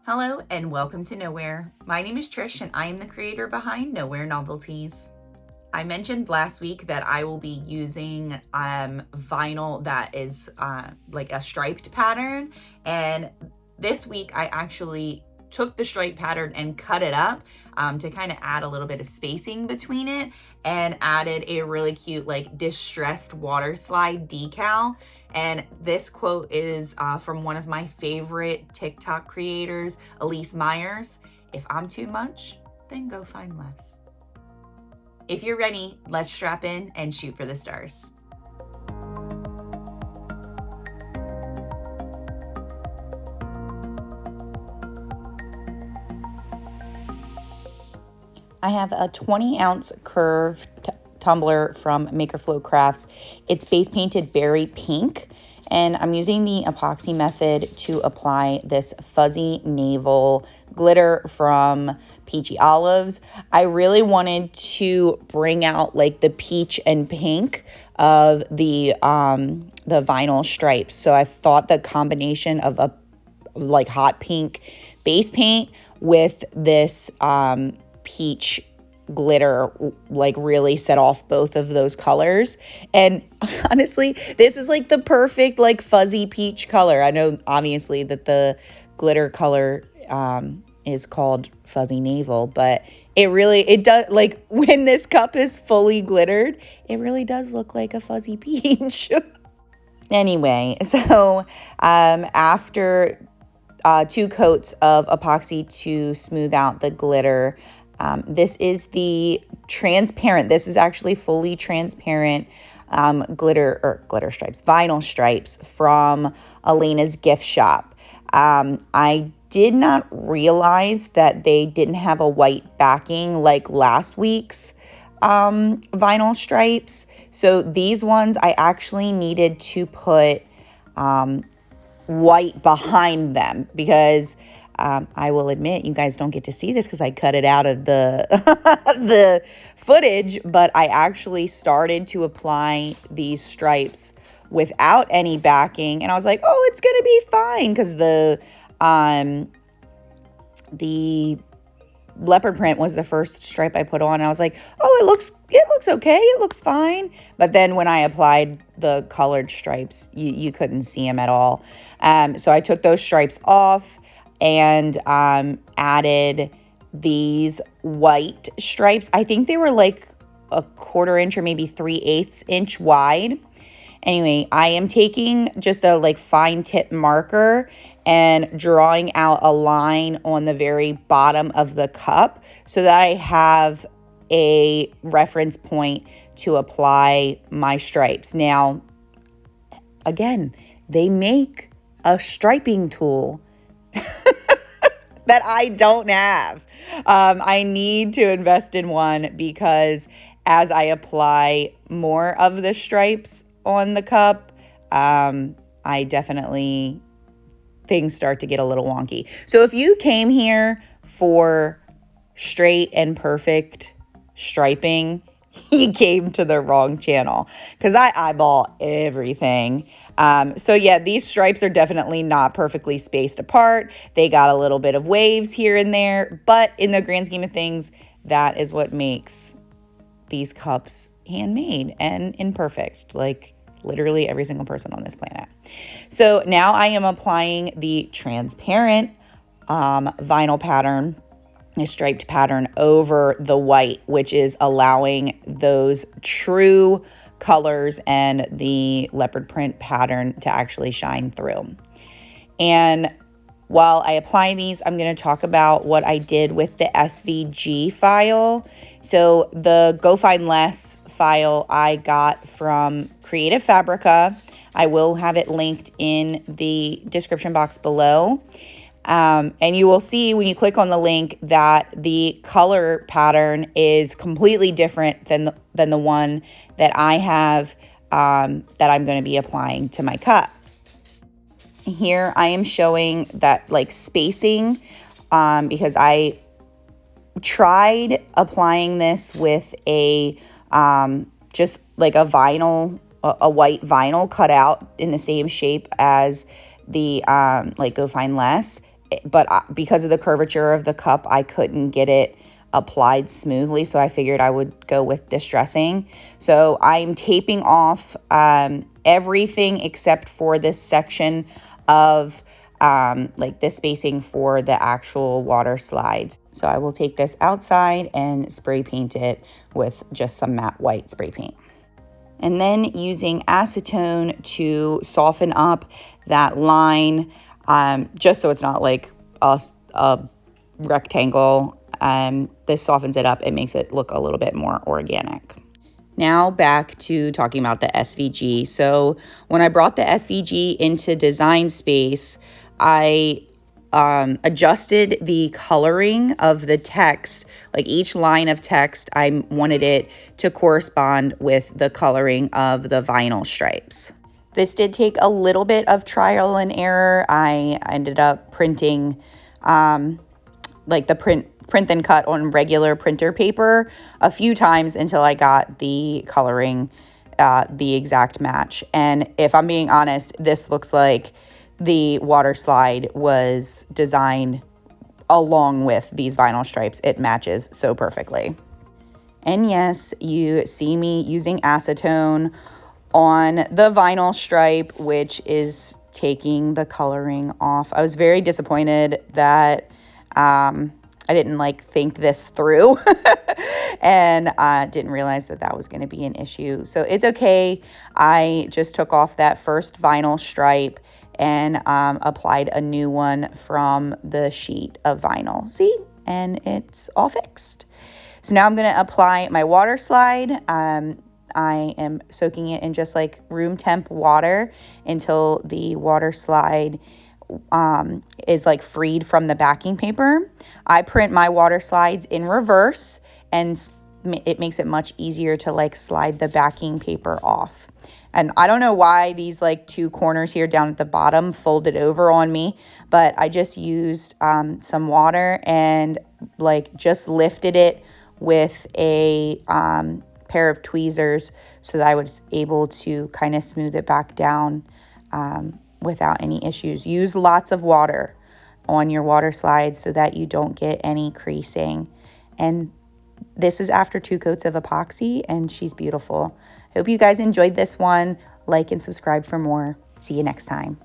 Hello and welcome to Nowhere. My name is Trish and I am the creator behind Nowhere Novelties. I mentioned last week that I will be using vinyl that is like a striped pattern, and this week I actually took the stripe pattern and cut it up to kind of add a little bit of spacing between it, and added a really cute like distressed water slide decal. And this quote is from one of my favorite TikTok creators, Elise Myers: "If I'm too much, then go find less." If you're ready, let's strap in and shoot for the stars. I have a 20-ounce curved tumbler from Makerflow Crafts. It's base painted berry pink, and I'm using the epoxy method to apply this fuzzy navel glitter from Peachy Olives. I really wanted to bring out like the peach and pink of the vinyl stripes. So I thought the combination of a like hot pink base paint with this peach glitter like really set off both of those colors. And honestly, this is like the perfect like fuzzy peach color. I know obviously that the glitter color is called fuzzy navel, but it does, like when this cup is fully glittered, it really does look like a fuzzy peach. Anyway, so after 2 coats of epoxy to smooth out the glitter, this is the transparent, this is actually fully transparent vinyl stripes from Elena's gift shop. I did not realize that they didn't have a white backing like last week's vinyl stripes. So these ones I actually needed to put white behind them, because I will admit you guys don't get to see this because I cut it out of the the footage, but I actually started to apply these stripes without any backing, and I was like, oh, it's gonna be fine, because the leopard print was the first stripe I put on. And I was like, oh, it looks okay, it looks fine. But then when I applied the colored stripes, you couldn't see them at all. So I took those stripes off and added these white stripes. I think they were like a 1/4 inch or maybe 3/8 inch wide. Anyway, I am taking just a like fine tip marker and drawing out a line on the very bottom of the cup so that I have a reference point to apply my stripes. Now, again, they make a striping tool that I don't have. I need to invest in one, because as I apply more of the stripes on the cup, I definitely, things start to get a little wonky. So if you came here for straight and perfect striping, you came to the wrong channel, because I eyeball everything. So yeah, these stripes are definitely not perfectly spaced apart. They got a little bit of waves here and there, but in the grand scheme of things, that is what makes these cups handmade and imperfect, like literally every single person on this planet. So now I am applying the transparent vinyl pattern, a striped pattern, over the white, which is allowing those true colors and the leopard print pattern to actually shine through. And while I apply these, I'm going to talk about what I did with the SVG file. So the Go Find Less file I got from Creative Fabrica. I will have it linked in the description box below. And you will see when you click on the link that the color pattern is completely different than the one that I have that I'm going to be applying to my cup. Here I am showing that like spacing because I tried applying this with a just like a vinyl, a white vinyl cut out in the same shape as the like Go Find Less, but because of the curvature of the cup, I couldn't get it applied smoothly, so I figured I would go with distressing. So I'm taping off everything except for this section of like the spacing for the actual water slides. So I will take this outside and spray paint it with just some matte white spray paint. And then using acetone to soften up that line, just so it's not like a rectangle. This softens it up. It makes it look a little bit more organic. Now back to talking about the SVG. So when I brought the SVG into Design Space, I adjusted the coloring of the text. Like each line of text, I wanted it to correspond with the coloring of the vinyl stripes. This did take a little bit of trial and error. I ended up printing like the print and cut on regular printer paper a few times until I got the coloring the exact match. And if I'm being honest, this looks like the water slide was designed along with these vinyl stripes. It matches so perfectly. And yes, you see me using acetone on the vinyl stripe, which is taking the coloring off. I was very disappointed that I didn't think this through and I didn't realize that that was going to be an issue. So it's okay. I just took off that first vinyl stripe and applied a new one from the sheet of vinyl. See? And it's all fixed. So now I'm going to apply my water slide. I am soaking it in just room temp water until the water slide is freed from the backing paper. I print my water slides in reverse, and it makes it much easier to slide the backing paper off. And I don't know why these two corners here down at the bottom folded over on me, but I just used some water and just lifted it with a pair of tweezers so that I was able to kind of smooth it back down without any issues. Use lots of water on your water slides so that you don't get any creasing. And this is after 2 coats of epoxy, and she's beautiful. Hope you guys enjoyed this one. Like and subscribe for more. See you next time.